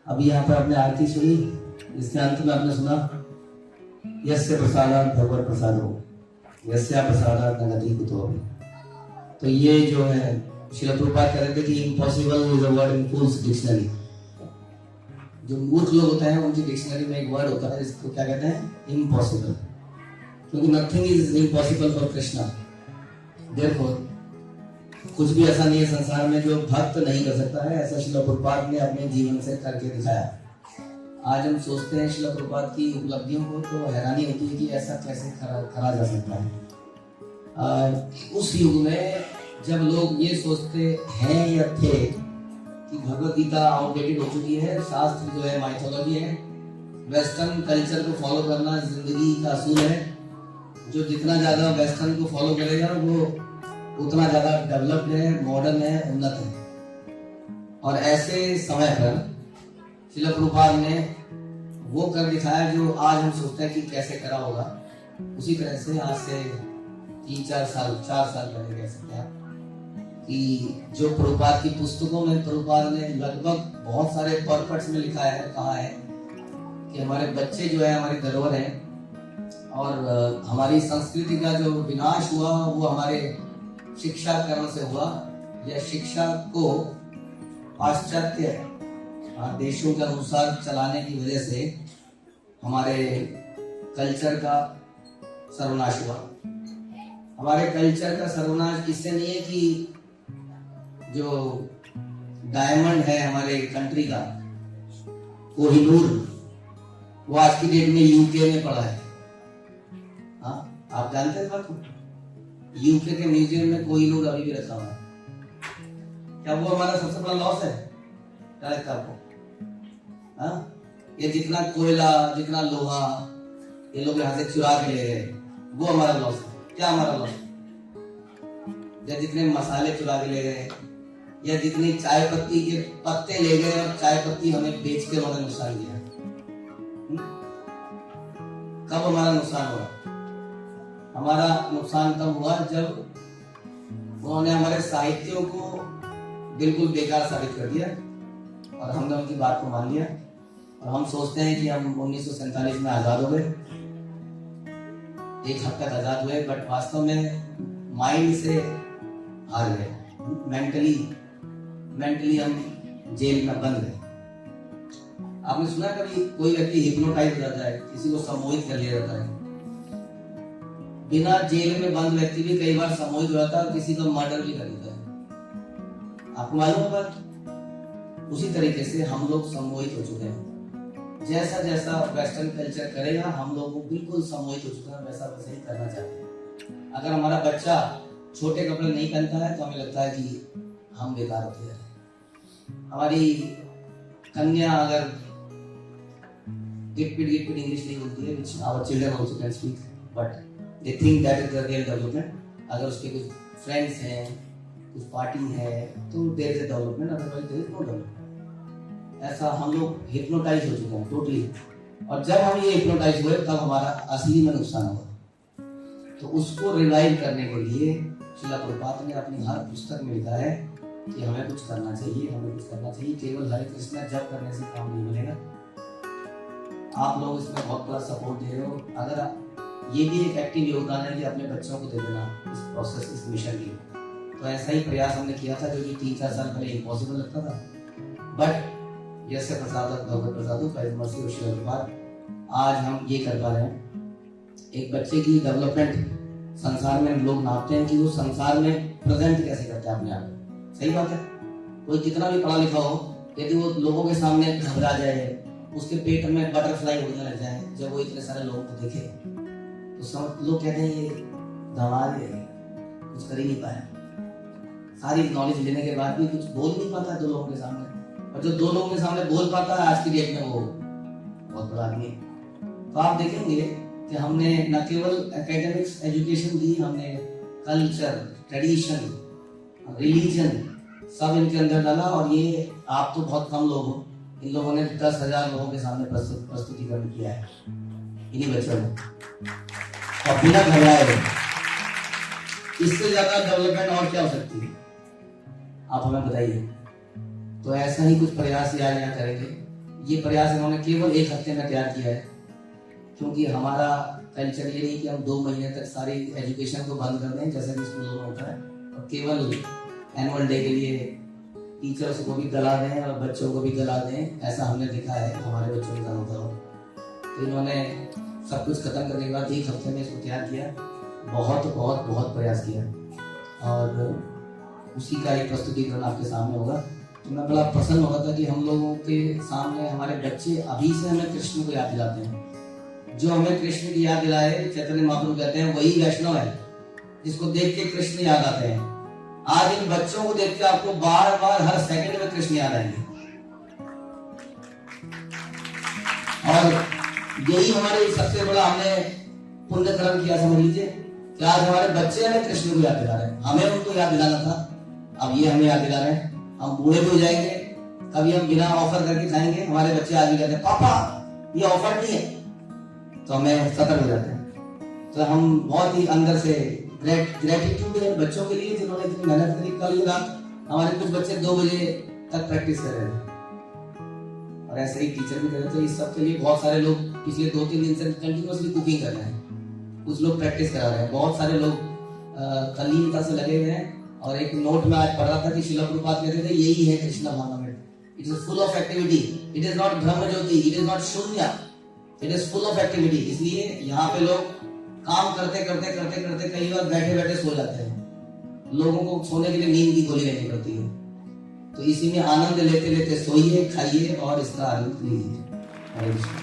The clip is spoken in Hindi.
अभी यहाँ पर आपने आरती सुनी, जिसके अंत में आपने सुना यस्य प्रसादात् भगवत् प्रसादो यस्या प्रसादात् न गति कुतो। तो ये जो है श्रील प्रभुपाद कह रहे थे कि impossible is a word in fools dictionary. जो मूर्ख लोग होते हैं उनकी डिक्शनरी में एक वर्ड होता है जिसको क्या कहते हैं, इम्पॉसिबल। क्योंकि nothing is impossible for Krishna. Therefore कुछ भी ऐसा नहीं है संसार में जो भक्त नहीं कर सकता है। ऐसा श्रील प्रभुपाद ने अपने जीवन से करके दिखाया। आज हम सोचते हैं श्रील प्रभुपाद की उपलब्धियों को तो हैरानी होती है कि ऐसा कैसे करा जा सकता है। उस युग में जब लोग ये सोचते हैं या थे कि भगवत गीता आउटडेटेड हो चुकी है, शास्त्र जो है माइथोलॉजी है, वेस्टर्न कल्चर को फॉलो करना जिंदगी का असूल है, जो जितना ज्यादा वेस्टर्न को फॉलो करेगा वो उतना ज्यादा डेवलप्ड है, मॉडर्न है, उन्नत है। और ऐसे समय पर श्रील प्रभुपाद ने वो कर दिखाया जो आज हम सोचते हैं कि कैसे करा होगा। उसी तरह से आज से 4 साल पहले कह सकते हैं कि जो प्रभुपाद की पुस्तकों में प्रभुपाद ने लगभग बहुत सारे पर्पट्स में लिखा है, कहा है कि हमारे बच्चे जो है हमारी धरोहर है और हमारी संस्कृति का जो विनाश हुआ वो हमारे शिक्षा करण से हुआ, या शिक्षा को पाश्चात्य देशों के अनुसार चलाने की वजह से हमारे कल्चर का सर्वनाश हुआ। हमारे कल्चर का सर्वनाश इससे नहीं है कि जो डायमंड है हमारे कंट्री का, कोहिनूर, वो आज की डेट में यूके में पड़ा है। हाँ, आप जानते हैं बात को? यूके के म्यूजियम में कोहिनूर अभी भी रखा हुआ है। क्या वो हमारा सबसे बड़ा लॉस है? क्या लगता है आपको? हाँ, ये जितना कोयला, जितना लोहा ये लोग यहाँ से चुरा के ले गए, वो हमारा लॉस है। क्या हमारा लॉस? या जितने मसाले चुरा के ले गए, या जितनी चाय पत्ती के पत्ते ले गए और चाय पत्ती हमें बेच के उन्होंने नुकसान दिया। कब हमारा नुकसान हुआ? हमारा नुकसान तब हुआ जब उन्होंने हमारे साहित्यों को बिल्कुल बेकार साबित कर दिया और हमने उनकी बात को मान लिया। और हम सोचते हैं कि हम 1947 में आजाद हो गए, एक हद तक आजाद हुए, बट वास्तव में माइंड से हार गए। मेंटली हम जेल में बंद गए। आपने सुना कभी कोई व्यक्ति हिप्नोटाइज हो जाता है, किसी को सम्मोहित कर लिया जाता है? बिना जेल में बंद व्यक्ति भी कई बार सम्मोहित हो जाता है और किसी का मर्डर भी कर देता है। आपको मालूम है बात? उसी तरीके से हम लोग सम्मोहित हो चुके हैं। जैसा जैसा वेस्टर्न कल्चर करेगा हम लोग बिल्कुल सम्मोहित हो चुके हैं, वैसा वैसा ही करना चाहते हैं। अगर हमारा बच्चा छोटे कपड़े नहीं पहनता है तो हमें लगता है कि हम बेकार होते हैं। हमारी कन्या अगर गिट पिट इंग्लिश नहीं बोलती है, which our children also can speak, but they think that is the real development। अगर उसके कुछ फ्रेंड्स हैं, कुछ पार्टी है तो there is a development, otherwise there is no development। ऐसा हम लोग हिप्नोटाइज हो चुके हैं टोटली। और जब हम ये हिप्नोटाइज हुए तब हमारा असली में नुकसान हुआ। तो उसको रिवाइव करने के लिए श्रील प्रभुपाद ने अपनी हर पुस्तक में लिखा है कि हमें कुछ करना चाहिए, हमें कुछ करना चाहिए। केवल हरे कृष्णा जप करने से काम नहीं मिलेगा। आप लोग इसमें बहुत बड़ा सपोर्ट दे रहे हो। अगर ये भी एक एक्टिव योगदान है कि अपने बच्चों को दे देना इस प्रोसेस, इस मिशन के लिए। तो ऐसा ही प्रयास हमने किया था जो कि 3-4 साल पहले इम्पॉसिबल लगता था, बट यस्य प्रसादात् भगवत् प्रसादो by the mercy of Srila Prabhupada आज हम ये कर पा रहे हैं। एक बच्चे की डेवलपमेंट संसार में लोग नापते हैं कि वो संसार में प्रेजेंट कैसे करता है अपने आप। सही बात है। कोई कितना भी पढ़ा लिखा हो, यदि वो लोगों के सामने घबरा जाए, उसके पेट में बटरफ्लाई उड़ने लग जाए जब वो इतने सारे लोगों को देखे, तो लोग कहते हैं ये गंवार है, कुछ कर ही नहीं पाया। सारी नॉलेज लेने के बाद भी कुछ बोल नहीं पाता 2 लोगों के सामने। और जो 2 लोगों के सामने बोल पाता है आज की डेट में वो बहुत बड़ा आदमी। तो आप देखेंगे कि हमने न केवल एकेडमिक्स एजुकेशन दी, हमने कल्चर, ट्रेडिशन, रिलीजन सब इनके अंदर डाला। और ये आप तो बहुत कम लोग हो, इन लोगों ने 10,000 लोगों के सामने प्रस्तुतिकरण किया है इन्हीं बच्चों ने, और बिना घबराए। इससे ज्यादा डेवलपमेंट और क्या हो सकती है, आप हमें बताइए। तो ऐसा ही कुछ प्रयास यहाँ करेंगे। ये प्रयास इन्होंने केवल 1 हफ्ते में तैयार किया है, क्योंकि हमारा कल्चर ये नहीं कि हम 2 महीने तक सारी एजुकेशन को बंद कर दें जैसा कि स्कूलों में होता है, और केवल एनुअल डे के लिए टीचर्स को भी गला दें और बच्चों को भी गला दें, ऐसा हमने देखा है हमारे बच्चों के साथ होता हो। तो इन्होंने सब कुछ खत्म करने के बाद 1 हफ्ते में इसको तैयार किया, बहुत बहुत बहुत प्रयास किया, और उसी का एक प्रस्तुतिकरण आपके सामने होगा। तो मैं बड़ा प्रसन्न हो रहा था कि हम लोगों के सामने हमारे बच्चे अभी से हमें कृष्ण को याद दिलाते हैं। जो हमें कृष्ण की याद दिलाए, चैतन्य महाप्रभु कहते हैं, वही वैष्णव है जिसको देख के कृष्ण याद आते हैं। आज इन बच्चों को देख के आपको बार बार हर सेकंड में कृष्ण याद आएंगे, और यही हमारे सबसे बड़ा हमने पुण्य कर्म किया, समझ लीजिए कि आज हमारे बच्चे हमें कृष्ण को याद दिला रहे हैं। हमें उनको याद दिलाना था, अब ये हमें याद दिला रहे हैं। हम बूढ़े भी हो जाएंगे, कभी हम बिना ऑफर करके खाएंगे, हमारे बच्चे आज भी कहते हैं पापा ये ऑफर नहीं है, तो हमें सतर्क हो जाते हैं। तो हम बहुत ही अंदर से ग्रेटिट्यूड है बच्चों के लिए जिन्होंने इतनी मेहनत करी। कल रात हमारे कुछ बच्चे 2 बजे तक प्रैक्टिस कर रहे थे, और ऐसे ही टीचर भी कर रहे थे। इस सब के लिए बहुत सारे लोग पिछले 2-3 दिन से कंटिन्यूअसली कुकिंग कर रहे हैं, कुछ लोग प्रैक्टिस करा रहे हैं, बहुत सारे लोग तल्लीनता से लगे हुए हैं। और एक नोट में आज पढ़ रहा था कि श्रील प्रभुपाद कहते थे यही है कृष्ण भावनामृत, it is full of activity, it is not ब्रह्म ज्योति, इट इज नॉट शून्य, it is full of activity. इसलिए यहाँ पे लोग काम करते करते करते करते कई बार बैठे बैठे सो जाते हैं, लोगों को सोने के लिए नींद की गोली लेनी पड़ती है। तो इसी में आनंद लेते लेते सोइए, खाइए और इसका आनंद लीजिए। हरे कृष्ण।